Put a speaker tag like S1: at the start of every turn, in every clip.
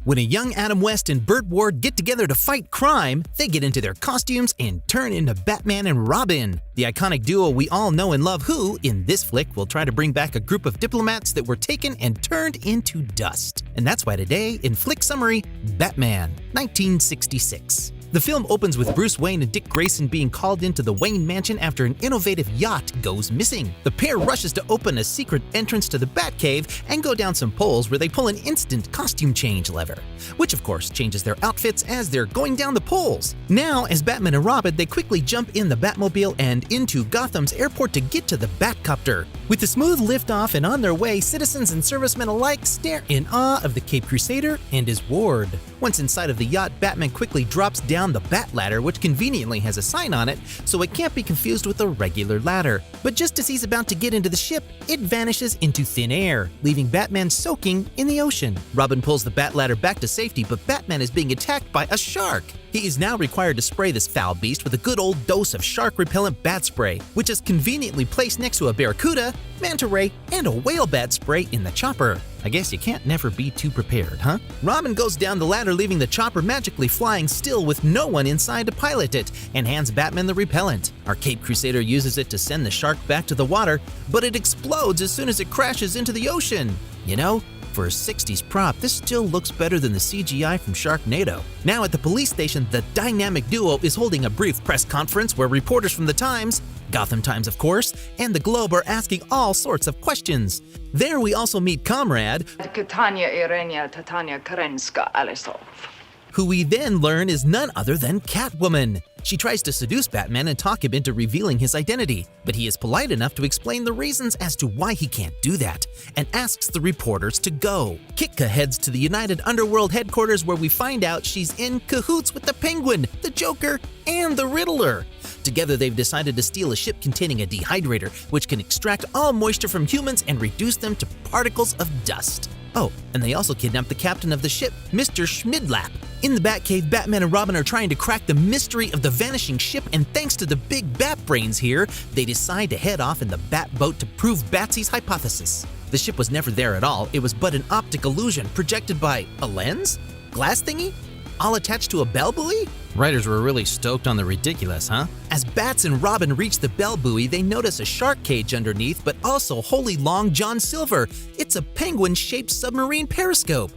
S1: When a young Adam West and Burt Ward get together to fight crime, they get into their costumes and turn into Batman and Robin, the iconic duo we all know and love who, in this flick, will try to bring back a group of diplomats that were taken and turned into dust. And that's why today, in Flick Summary, Batman, 1966. The film opens with Bruce Wayne and Dick Grayson being called into the Wayne mansion after an innovative yacht goes missing. The pair rushes to open a secret entrance to the Batcave and go down some poles where they pull an instant costume change lever, which of course changes their outfits as they're going down the poles. Now, as Batman and Robin, they quickly jump in the Batmobile and into Gotham's airport to get to the Batcopter. With the smooth liftoff and on their way, citizens and servicemen alike stare in awe of the Caped Crusader and his ward. Once inside of the yacht, Batman quickly drops down the Bat Ladder, which conveniently has a sign on it, so it can't be confused with a regular ladder. But just as he's about to get into the ship, it vanishes into thin air, leaving Batman soaking in the ocean. Robin pulls the Bat Ladder back to safety, but Batman is being attacked by a shark. He is now required to spray this foul beast with a good old dose of shark-repellent bat spray, which is conveniently placed next to a barracuda, manta ray, and a whale bat spray in the chopper. I guess you can't never be too prepared, huh? Robin goes down the ladder, leaving the chopper magically flying still with no one inside to pilot it, and hands Batman the repellent. Our Caped Crusader uses it to send the shark back to the water, but it explodes as soon as it crashes into the ocean. You know, for a 60s prop, this still looks better than the CGI from Sharknado. Now at the police station, the dynamic duo is holding a brief press conference where reporters from the Times, Gotham Times of course, and the Globe are asking all sorts of questions. There we also meet Comrade,
S2: Titania Irenia Titania Karenska Alisov,
S1: who we then learn is none other than Catwoman. She tries to seduce Batman and talk him into revealing his identity, but he is polite enough to explain the reasons as to why he can't do that, and asks the reporters to go. Kitka heads to the United Underworld headquarters where we find out she's in cahoots with the Penguin, the Joker, and the Riddler. Together they've decided to steal a ship containing a dehydrator, which can extract all moisture from humans and reduce them to particles of dust. Oh, and they also kidnapped the captain of the ship, Mr. Schmidlap. In the Batcave, Batman and Robin are trying to crack the mystery of the vanishing ship, and thanks to the big bat brains here, they decide to head off in the Batboat to prove Batsy's hypothesis. The ship was never there at all, it was but an optic illusion projected by a lens? Glass thingy? All attached to a bell buoy? Writers were really stoked on the ridiculous, huh? As Bats and Robin reach the bell buoy, they notice a shark cage underneath, but also Holy Long John Silver. It's a penguin-shaped submarine periscope.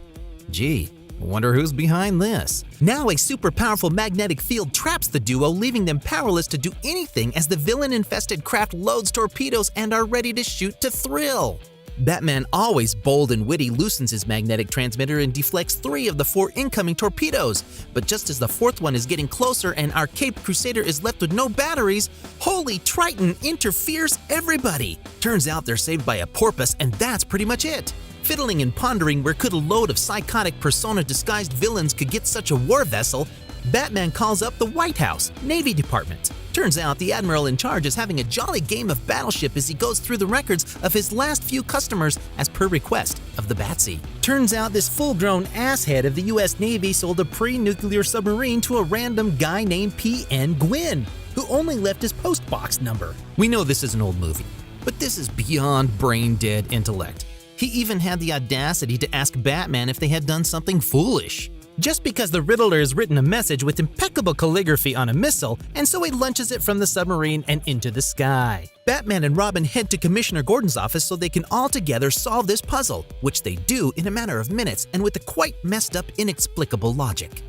S1: Gee, I wonder who's behind this. Now a super powerful magnetic field traps the duo, leaving them powerless to do anything as the villain-infested craft loads torpedoes and are ready to shoot to thrill. Batman, always bold and witty, loosens his magnetic transmitter and deflects 3 of the 4 incoming torpedoes. But just as the 4th one is getting closer and our Caped Crusader is left with no batteries, Holy Triton interferes everybody. Turns out they're saved by a porpoise, and that's pretty much it. Fiddling and pondering where could a load of psychotic persona-disguised villains could get such a war vessel, Batman calls up the White House, Navy Department. Turns out the admiral in charge is having a jolly game of Battleship as he goes through the records of his last few customers as per request of the Batsy. Turns out this full-grown asshead of the US Navy sold a pre-nuclear submarine to a random guy named P.N. Gwynn, who only left his postbox number. We know this is an old movie, but this is beyond brain-dead intellect. He even had the audacity to ask Batman if they had done something foolish. Just because the Riddler has written a message with impeccable calligraphy on a missile, and so he launches it from the submarine and into the sky. Batman and Robin head to Commissioner Gordon's office so they can all together solve this puzzle, which they do in a matter of minutes and with a quite messed up, inexplicable logic.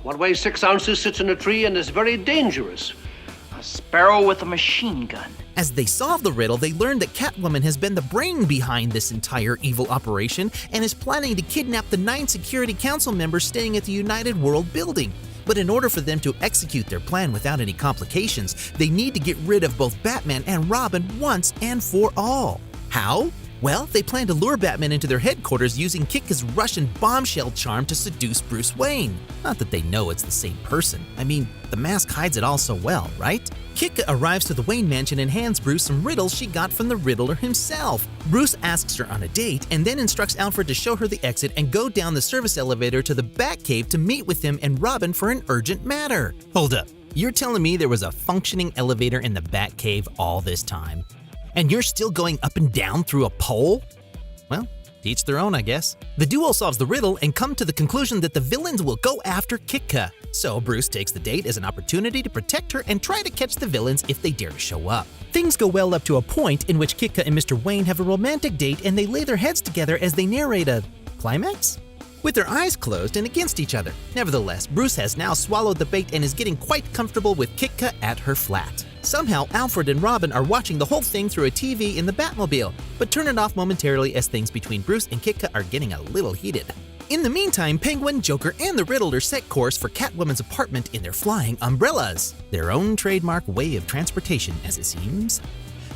S3: What weighs 6 ounces sits in a tree and is very dangerous.
S2: a sparrow with a machine gun.
S1: As they solve the riddle, they learn that Catwoman has been the brain behind this entire evil operation and is planning to kidnap the 9 Security Council members staying at the United World building. But in order for them to execute their plan without any complications, they need to get rid of both Batman and Robin once and for all. How? Well, they plan to lure Batman into their headquarters using Kitka's Russian bombshell charm to seduce Bruce Wayne. Not that they know it's the same person. I mean, the mask hides it all so well, right? Kitka arrives to the Wayne mansion and hands Bruce some riddles she got from the Riddler himself. Bruce asks her on a date and then instructs Alfred to show her the exit and go down the service elevator to the Batcave to meet with him and Robin for an urgent matter. Hold up, you're telling me there was a functioning elevator in the Batcave all this time? And you're still going up and down through a pole? Well, To each their own, I guess. The duo solves the riddle and come to the conclusion that the villains will go after Kitka. So Bruce takes the date as an opportunity to protect her and try to catch the villains if they dare to show up. Things go well up to a point in which Kitka and Mr. Wayne have a romantic date and they lay their heads together as they narrate a climax? With their eyes closed and against each other. Nevertheless, Bruce has now swallowed the bait and is getting quite comfortable with Kitka at her flat. Somehow, Alfred and Robin are watching the whole thing through a TV in the Batmobile, but turn it off momentarily as things between Bruce and Kitka are getting a little heated. In the meantime, Penguin, Joker, and the Riddler set course for Catwoman's apartment in their flying umbrellas, their own trademark way of transportation, as it seems.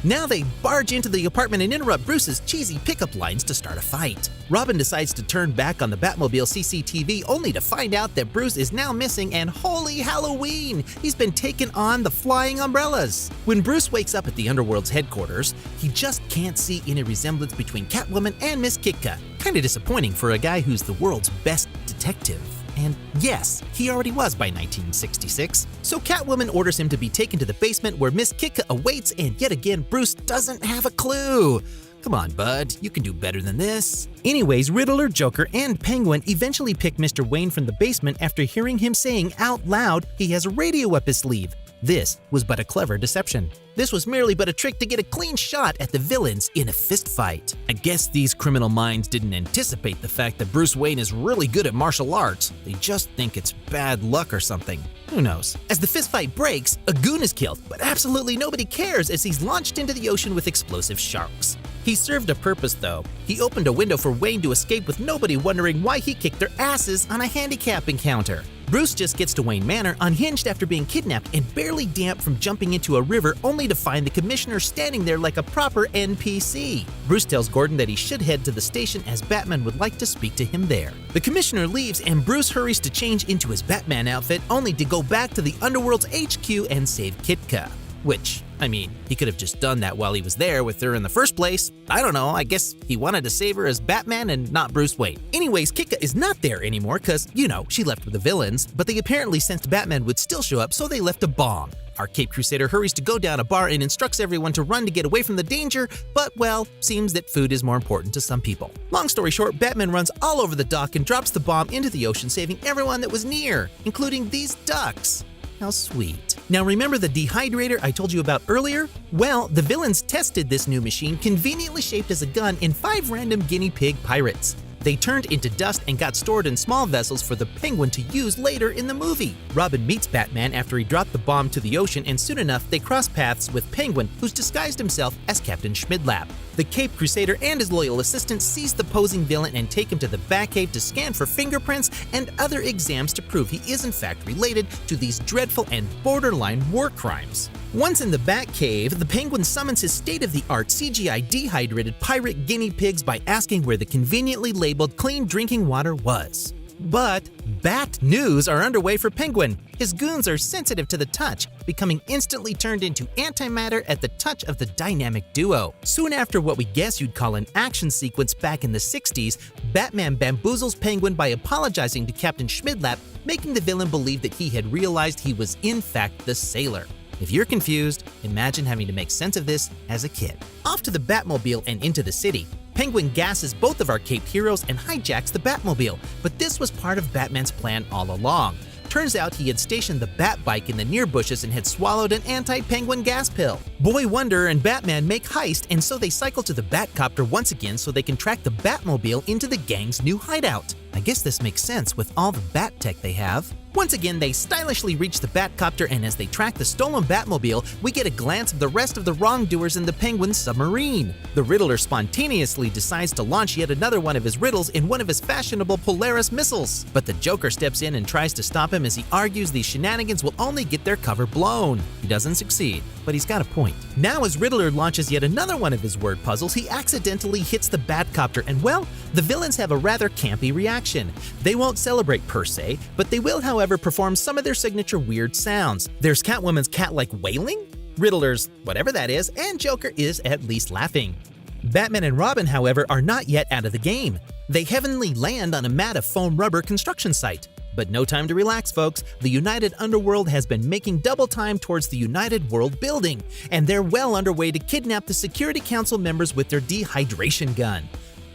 S1: Now they barge into the apartment and interrupt Bruce's cheesy pickup lines to start a fight. Robin decides to turn back on the Batmobile CCTV only to find out that Bruce is now missing and holy Halloween! He's been taken on the flying umbrellas! When Bruce wakes up at the Underworld's headquarters, he just can't see any resemblance between Catwoman and Miss Kitka. Kinda disappointing for a guy who's the world's best detective. And yes, he already was by 1966. So Catwoman orders him to be taken to the basement where Miss Kitka awaits, and yet again, Bruce doesn't have a clue. Come on, bud, you can do better than this. Anyways, Riddler, Joker, and Penguin eventually pick Mr. Wayne from the basement after hearing him saying out loud he has a radio up his sleeve. This was but a clever deception. This was merely but a trick to get a clean shot at the villains in a fistfight. I guess these criminal minds didn't anticipate the fact that Bruce Wayne is really good at martial arts. They just think it's bad luck or something. Who knows? As the fistfight breaks, a goon is killed, but absolutely nobody cares as he's launched into the ocean with explosive sharks. He served a purpose though. He opened a window for Wayne to escape with nobody wondering why he kicked their asses on a handicap encounter. Bruce just gets to Wayne Manor unhinged after being kidnapped and barely damp from jumping into a river only to find the commissioner standing there like a proper NPC. Bruce tells Gordon that he should head to the station as Batman would like to speak to him there. The commissioner leaves and Bruce hurries to change into his Batman outfit only to go back to the Underworld's HQ and save Kitka. Which, I mean, he could have just done that while he was there with her in the first place. I don't know, I guess he wanted to save her as Batman and not Bruce Wayne. Anyways, Kitka is not there anymore cause, you know, she left with the villains, but they apparently sensed Batman would still show up, so they left a bomb. Our Cape Crusader hurries to go down a bar and instructs everyone to run to get away from the danger, but, well, seems that food is more important to some people. Long story short, Batman runs all over the dock and drops the bomb into the ocean, saving everyone that was near, including these ducks. How sweet. Now remember the dehydrator I told you about earlier? Well, the villains tested this new machine conveniently shaped as a gun in 5 random guinea pig pirates. They turned into dust and got stored in small vessels for the Penguin to use later in the movie. Robin meets Batman after he dropped the bomb to the ocean, and soon enough they cross paths with Penguin, who's disguised himself as Captain Schmidlap. The Cape Crusader and his loyal assistant seize the posing villain and take him to the Batcave to scan for fingerprints and other exams to prove he is in fact related to these dreadful and borderline war crimes. Once in the Batcave, the Penguin summons his state-of-the-art CGI dehydrated pirate guinea pigs by asking where the conveniently labeled clean drinking water was. But bat news are underway for Penguin. His goons are sensitive to the touch, becoming instantly turned into antimatter at the touch of the dynamic duo. Soon after what we guess you'd call an action sequence back in the 60s, Batman bamboozles Penguin by apologizing to Captain Schmidlap, making the villain believe that he had realized he was in fact the sailor. If you're confused, imagine having to make sense of this as a kid. Off to the Batmobile and into the city. Penguin gasses both of our Cape heroes and hijacks the Batmobile, but this was part of Batman's plan all along. Turns out he had stationed the Batbike in the near bushes and had swallowed an anti-penguin gas pill. Boy Wonder and Batman make heist, and so they cycle to the Batcopter once again so they can track the Batmobile into the gang's new hideout. I guess this makes sense with all the Bat tech they have. Once again, they stylishly reach the Batcopter, and as they track the stolen Batmobile, we get a glance of the rest of the wrongdoers in the Penguin's submarine. The Riddler spontaneously decides to launch yet another one of his riddles in one of his fashionable Polaris missiles, but the Joker steps in and tries to stop him as he argues these shenanigans will only get their cover blown. He doesn't succeed, but he's got a point. Now as Riddler launches yet another one of his word puzzles, he accidentally hits the Batcopter, and well, the villains have a rather campy reaction. They won't celebrate per se, but they will, however, perform some of their signature weird sounds. There's Catwoman's cat-like wailing, Riddler's whatever that is, and Joker is at least laughing. Batman and Robin, however, are not yet out of the game. They heavenly land on a mat of foam rubber construction site. But no time to relax, folks. The United Underworld has been making double time towards the United World building, and they're well underway to kidnap the Security Council members with their dehydration gun.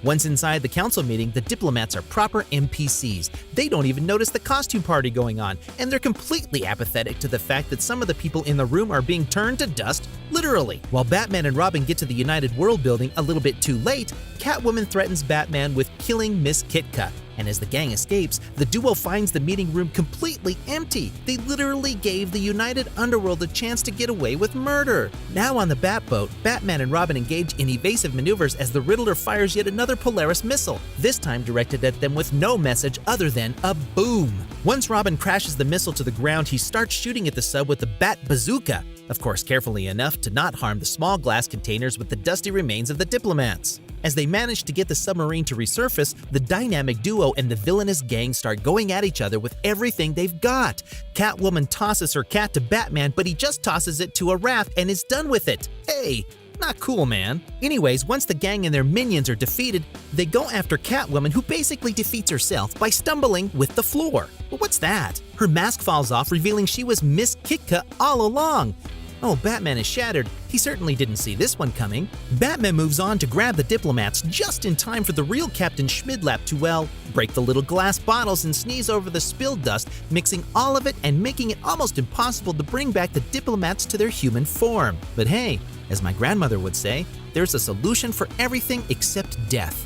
S1: Once inside the council meeting, the diplomats are proper NPCs. They don't even notice the costume party going on, and they're completely apathetic to the fact that some of the people in the room are being turned to dust, literally. While Batman and Robin get to the United World building a little bit too late, Catwoman threatens Batman with killing Miss Kitka. And as the gang escapes, the duo finds the meeting room completely empty. They literally gave the United Underworld a chance to get away with murder. Now on the Batboat, Batman and Robin engage in evasive maneuvers as the Riddler fires yet another Polaris missile, this time directed at them with no message other than a boom. Once Robin crashes the missile to the ground, he starts shooting at the sub with the Bat Bazooka, of course carefully enough to not harm the small glass containers with the dusty remains of the diplomats. As they manage to get the submarine to resurface, the dynamic duo and the villainous gang start going at each other with everything they've got. Catwoman tosses her cat to Batman, but he just tosses it to a raft and is done with it. Hey, not cool, man. Anyways, once the gang and their minions are defeated, they go after Catwoman, who basically defeats herself by stumbling with the floor. But what's that? Her mask falls off, revealing she was Miss Kitka all along. Oh, Batman is shattered. He certainly didn't see this one coming. Batman moves on to grab the diplomats just in time for the real Captain Schmidlap to, well, break the little glass bottles and sneeze over the spilled dust, mixing all of it and making it almost impossible to bring back the diplomats to their human form. But hey, as my grandmother would say, there's a solution for everything except death.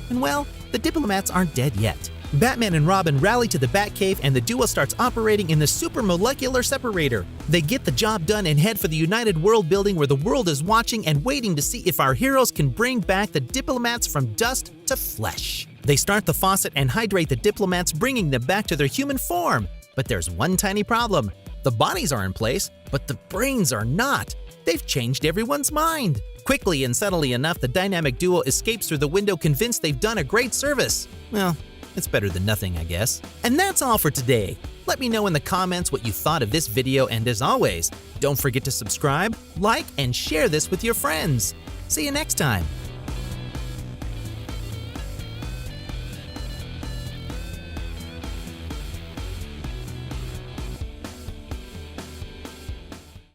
S1: And well, the diplomats aren't dead yet. Batman and Robin rally to the Batcave and the duo starts operating in the super molecular separator. They get the job done and head for the United World building where the world is watching and waiting to see if our heroes can bring back the diplomats from dust to flesh. They start the faucet and hydrate the diplomats, bringing them back to their human form. But there's one tiny problem. The bodies are in place, but the brains are not. They've changed everyone's mind. Quickly and subtly enough, the dynamic duo escapes through the window, convinced they've done a great service. Well, it's better than nothing, I guess. And that's all for today. Let me know in the comments what you thought of this video, and as always, don't forget to subscribe, like, and share this with your friends. See you next time.